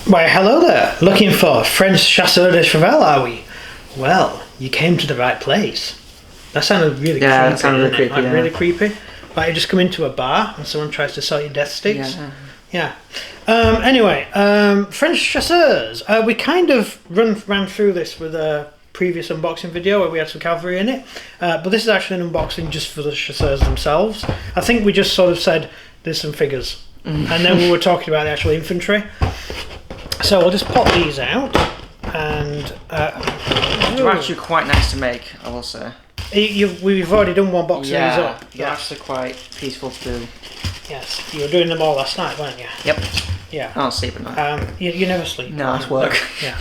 Why, hello there. Looking for French chasseurs de cheval, are we? Well, you came to the right place. That sounded really creepy. That sounded really creepy. Really creepy. Like you just come into a bar and someone tries to sell you death sticks. Yeah. Anyway, French chasseurs. We kind of ran through this with a previous unboxing video where we had some cavalry in it, but this is actually an unboxing just for the chasseurs themselves. I think we just sort of said there's some figures, and then we were talking about the actual infantry. So we'll just pop these out, and they're actually quite nice to make, I will say. We've already done one box of these up. They're actually quite peaceful to do. Yes, you were doing them all last night, weren't you? Yep. Yeah. I don't sleep at night. You never sleep. No, it's work. Yeah.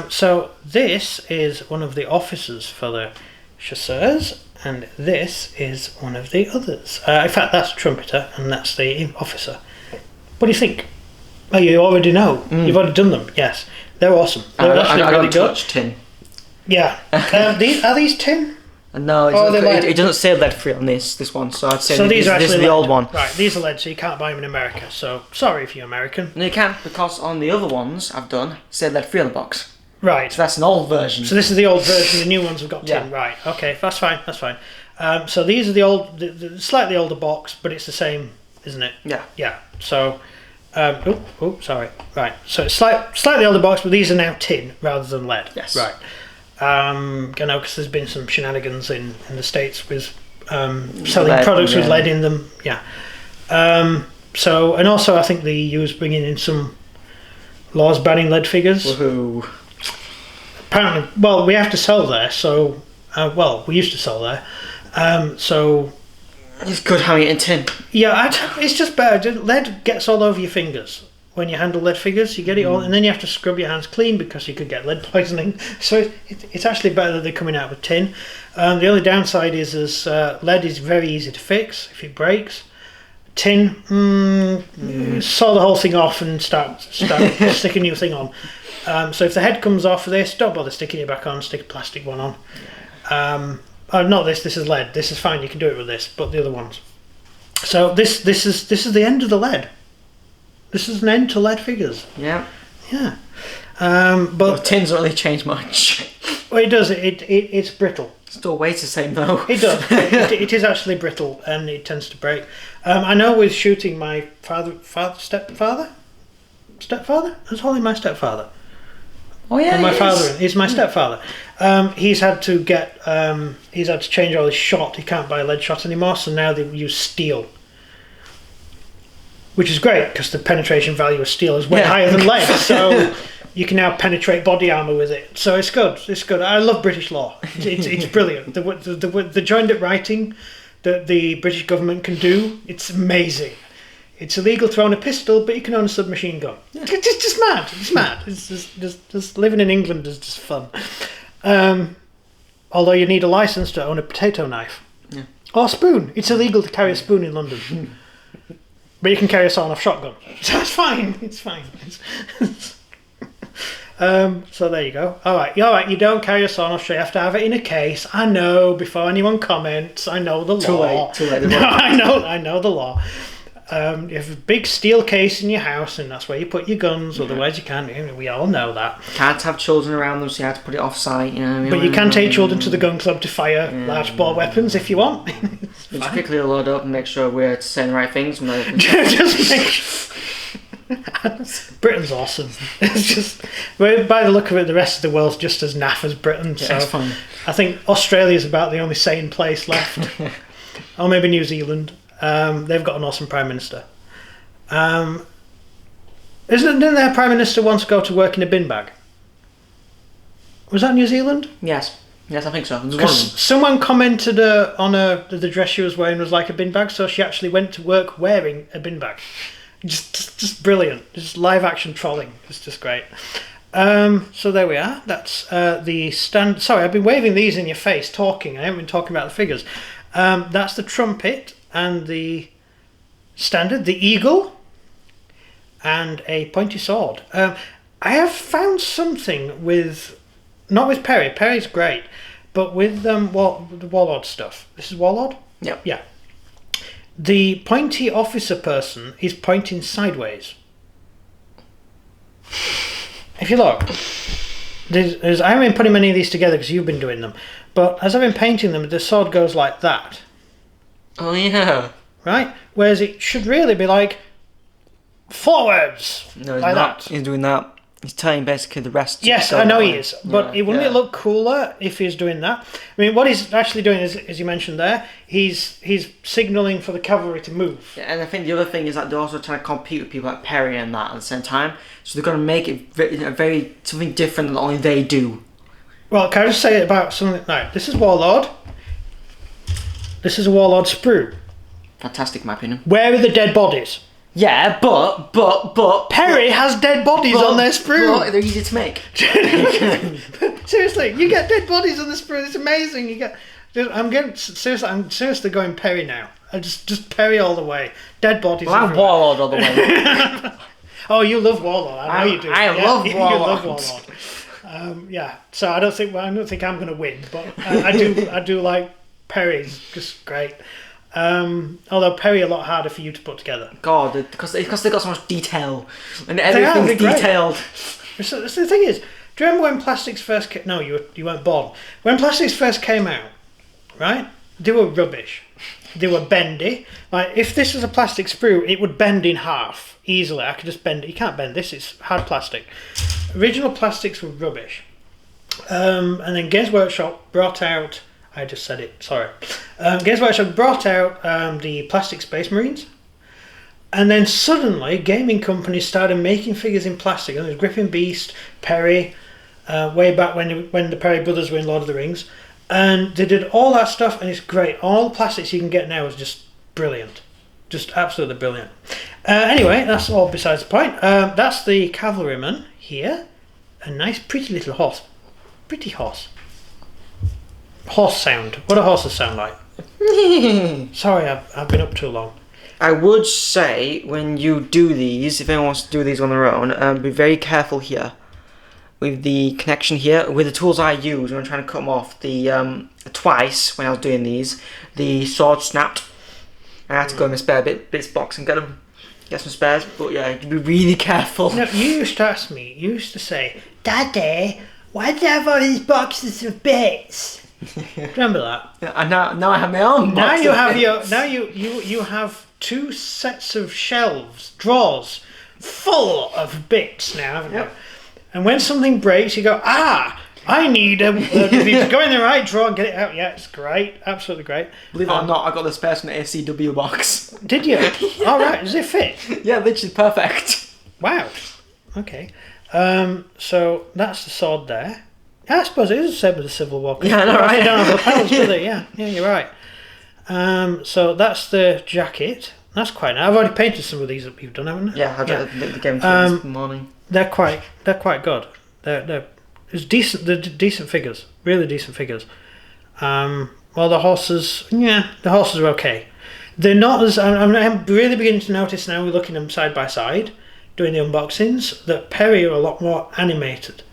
So this is one of the officers for the chasseurs, and this is one of the others. In fact, that's the trumpeter, and that's the officer. What do you think? Oh, you already know. You've already done them. Yes, they're awesome. They're I don't touch tin. Yeah. Are these tin? No, it doesn't say lead free on this one, so I'd say these are this is the old one. Right, these are lead, so you can't buy them in America. So sorry if you're American. No, you can't, because on the other ones I've done, say lead free on the box. Right. So that's an old version. So this is the old version. The new ones have got tin. Yeah. Right. Okay, that's fine. That's fine. So these are the slightly older box, but it's the same, isn't it? Yeah. Yeah. So, sorry. Right. So it's slightly older box, but these are now tin rather than lead. Yes. Right. Because there's been some shenanigans in the States with selling lead, products with lead in them. Yeah. And also I think the EU is bringing in some laws banning lead figures. Woohoo. Apparently, well, we have to sell there, so we used to sell there, so it's good having it in tin. Yeah, it's just better. Lead gets all over your fingers when you handle lead figures. You get it all, and then you have to scrub your hands clean because you could get lead poisoning. So it's actually better that they're coming out with tin. The only downside is lead is very easy to fix if it breaks. Tin, saw the whole thing off and start stick a new thing on. So if the head comes off of this, don't bother sticking it back on, stick a plastic one on. Not this is lead. This is fine, you can do it with this, but the other ones. So this is the end of the lead. This is an end to lead figures. Yeah. Yeah. But tin doesn't really change much. Well, it does. It's brittle. Still weighs the same though. It does. it is actually brittle, and it tends to break. I know with shooting my stepfather. That's only my stepfather. Oh yeah. And my father is my stepfather. He's had to change all his shot. He can't buy lead shot anymore, so now they use steel, which is great because the penetration value of steel is way higher than lead. So you can now penetrate body armor with it. So it's good. It's good. I love British law. It's brilliant. The joined up writing that the British government can do, it's amazing. It's illegal to own a pistol, but you can own a submachine gun. Yeah. It's just mad. It's mad. It's just living in England is just fun. Although you need a license to own a potato knife. Yeah. Or a spoon. It's illegal to carry a spoon in London. But you can carry a sawn-off shotgun. So it's fine. It's fine. So there you go. All right. You don't carry a sawn-off, so you have to have it in a case. I know. Before anyone comments, I know the law. Too late. No, I know the law. You have a big steel case in your house, and that's where you put your guns. Otherwise, you can't. We all know that. Can't have children around them, so you have to put it off-site. But you can take children to the gun club to fire large bore weapons if you want. Just quickly load up and make sure we're saying the right things. Just make Britain's awesome. It's just, by the look of it, the rest of the world's just as naff as Britain. Yeah, so it's fun. I think Australia's about the only sane place left, or maybe New Zealand. They've got an awesome prime minister. Didn't their prime minister once go to work in a bin bag? Was that New Zealand? Yes, I think so. Because someone commented on the dress she was wearing was like a bin bag, so she actually went to work wearing a bin bag. Just brilliant. Just live action trolling. It's just great. So there we are. That's the stand. Sorry, I've been waving these in your face, talking. I haven't been talking about the figures. That's the trumpet and the standard, the eagle, and a pointy sword. I have found something with, not with Perry. Perry's great, but with the Warlord stuff. This is Warlord? Yep. Yeah. The pointy officer person is pointing sideways. if you look, I haven't been putting many of these together because you've been doing them, but as I've been painting them, the sword goes like that. Oh yeah. Right? Whereas it should really be like forwards. No, he's like not. that. He's doing that. He's telling basically the rest. To Yes, go I know that he way. is. But wouldn't it look cooler if he's doing that? I mean, what he's actually doing is, as you mentioned there, he's signalling for the cavalry to move. Yeah, and I think the other thing is that they're also trying to compete with people like Perry and that at the same time. So they're going to make it very something different than only they do. Well, can I just say about something? Right, this is Warlord. This is a Warlord sprue. Fantastic, in my opinion. Where are the dead bodies? Yeah, but Perry has dead bodies on their sprue. But they're easy to make. Seriously, you get dead bodies on the sprue. It's amazing. I'm seriously going Perry now. I just Perry all the way. Dead bodies. Well, I'm Warlord all the way. Oh, you love Warlord. I know you do. I love You Warlord. love Warlord. Yeah. So I don't think I'm going to win, but I do like Perry's just great. Although Perry a lot harder for you to put together. God, because they got so much detail and everything's detailed. So the thing is, do you remember when plastics first came? No, you weren't born. When plastics first came out, right? They were rubbish. They were bendy. Like if this was a plastic sprue, it would bend in half easily. I could just bend it. You can't bend this. It's hard plastic. Original plastics were rubbish. And then Games Workshop brought out. I just said it, sorry. Games Workshop brought out the plastic Space Marines. And then suddenly, gaming companies started making figures in plastic. And there's Griffin Beast, Perry, way back when the Perry brothers were in Lord of the Rings. And they did all that stuff, and it's great. All the plastics you can get now is just brilliant. Just absolutely brilliant. Anyway, that's all besides the point. That's the cavalryman here. A nice, pretty little horse. Pretty horse. Horse sound. What do horses sound like? Sorry, I've been up too long. I would say when you do these, if anyone wants to do these on their own, be very careful here with the connection here. With the tools I use when I'm trying to cut them off, twice when I was doing these, the sword snapped. I had to go in my spare bits box and get some spares. But yeah, be really careful. No, you used to ask me. You used to say, "Daddy, why do you have all these boxes of bits?" Remember that? Yeah, and now I have my own. Now you have you have two sets of drawers full of bits now, haven't you? And when something breaks, you go, I need to go in the right drawer and get it out. Yeah, it's great, absolutely great. Believe it or not, I got the spares from the ACW box. Did you? All right, does it fit? Yeah, literally perfect. Wow. Okay. So that's the sword there. I suppose it is the same with the Civil War. Yeah, I know, right? They don't have the panels, do they? Yeah, you're right. So that's the jacket. That's quite nice. I've already painted some of these that you've done, haven't I? Yeah, I did the game this morning. They're quite good. They're decent. They're decent figures. Really decent figures. Well, the horses are okay. They're not as. I'm really beginning to notice now. We're looking at them side by side, doing the unboxings. That Perry are a lot more animated.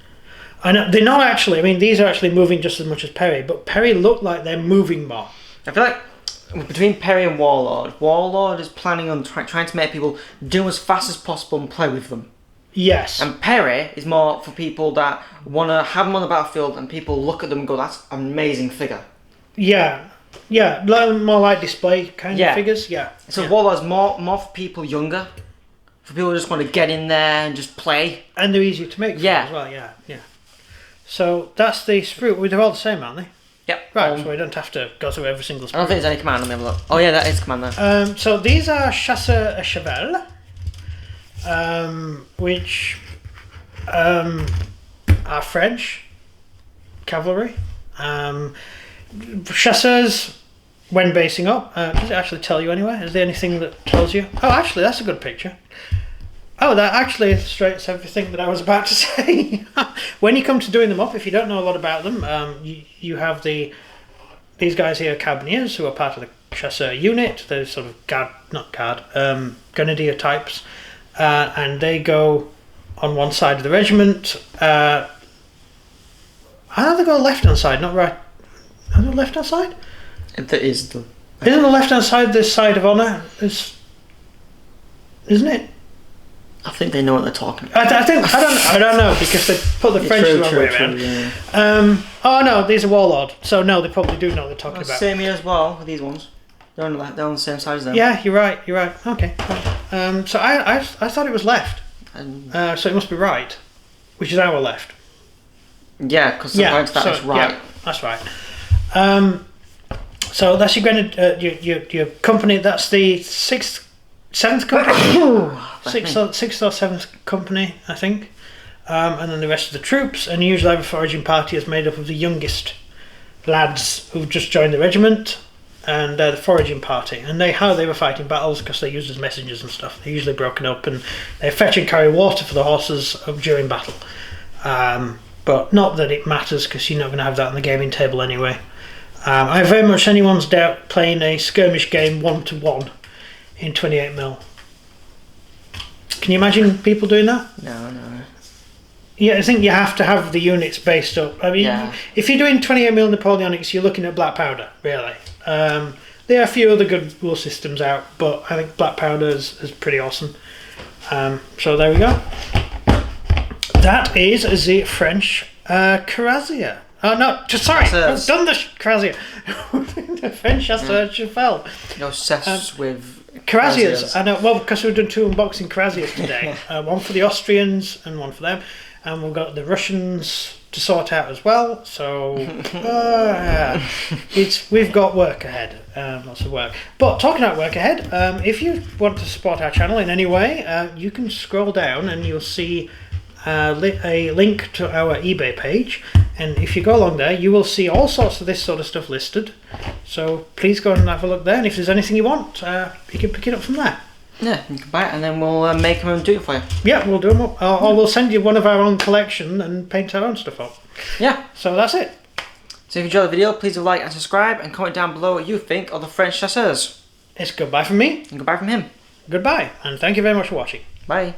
And they're not actually. I mean, these are actually moving just as much as Perry, but Perry look like they're moving more. I feel like between Perry and Warlord is planning on trying to make people do as fast as possible and play with them. Yes. And Perry is more for people that want to have them on the battlefield and people look at them and go, "That's an amazing figure." Yeah, more like display kind of figures. Yeah. So Warlord's more for people younger, for people who just want to get in there and just play. And they're easier to make. As well. Yeah. So that's the sprue. They're all the same, aren't they? Yep. Right, so we don't have to go through every single sprue. I don't think there's any command. Let me have a look. Oh yeah, that is command there. So these are chasseurs à cheval, which are French cavalry. Chasseurs, when basing up, does it actually tell you anywhere? Is there anything that tells you? Oh, actually, that's a good picture. Oh, that actually illustrates everything that I was about to say. When you come to doing them up, if you don't know a lot about them, you have these guys here, Carbineers, who are part of the chasseur unit. They're sort of grenadier types, and they go on one side of the regiment. I know they go left hand side, not right. Is it left hand side? There is the. Isn't the left hand side the side of honour? Isn't it? I think they know what they're talking about. I don't know because they put the French the wrong way around. Yeah. Oh no, these are Warlord, so no, they probably do know what they're talking about. Same here as well with these ones. They're on the same side as them. Yeah, you're right. Okay. Right. So I thought it was left. So it must be right, which is our left. Yeah, because that's right. Yeah, that's right. So that's your company. That's the seventh company. Sixth or seventh company, I think. And then the rest of the troops, and usually every foraging party is made up of the youngest lads who've just joined the regiment, and the foraging party. And how they were fighting battles because they're used as messengers and stuff. They're usually broken up, and they fetch and carry water for the horses during battle. But not that it matters because you're not going to have that on the gaming table anyway. I very much anyone's doubt playing a skirmish game 1-to-1 in 28mm. Can you imagine people doing that? No. Yeah, I think you have to have the units based up. I mean, if you're doing 28mm Napoleonics, you're looking at black powder, really. There are a few other good rule systems out, but I think black powder is pretty awesome. So there we go. That is the French Cuirassier. Oh no, sorry, I've done the Cuirassier. The French chasseurs cheval. No, cess with Cuirassiers. I know. Well, because we've done 2 unboxing Cuirassiers today. One for the Austrians and one for them, and we've got the Russians to sort out as well. So we've got work ahead. Lots of work. But talking about work ahead, if you want to support our channel in any way, you can scroll down and you'll see a link to our eBay page, and if you go along there you will see all sorts of this sort of stuff listed, so please go and have a look there, and if there's anything you want you can pick it up from there. Yeah, you can buy it and then we'll make them and do it for you. Yeah, we'll do them up, or we'll send you one of our own collection and paint our own stuff up. Yeah, so that's it. So if you enjoyed the video, please do like and subscribe and comment down below what you think of the French chasseurs. It's goodbye from me and goodbye from him. Goodbye, and thank you very much for watching. Bye.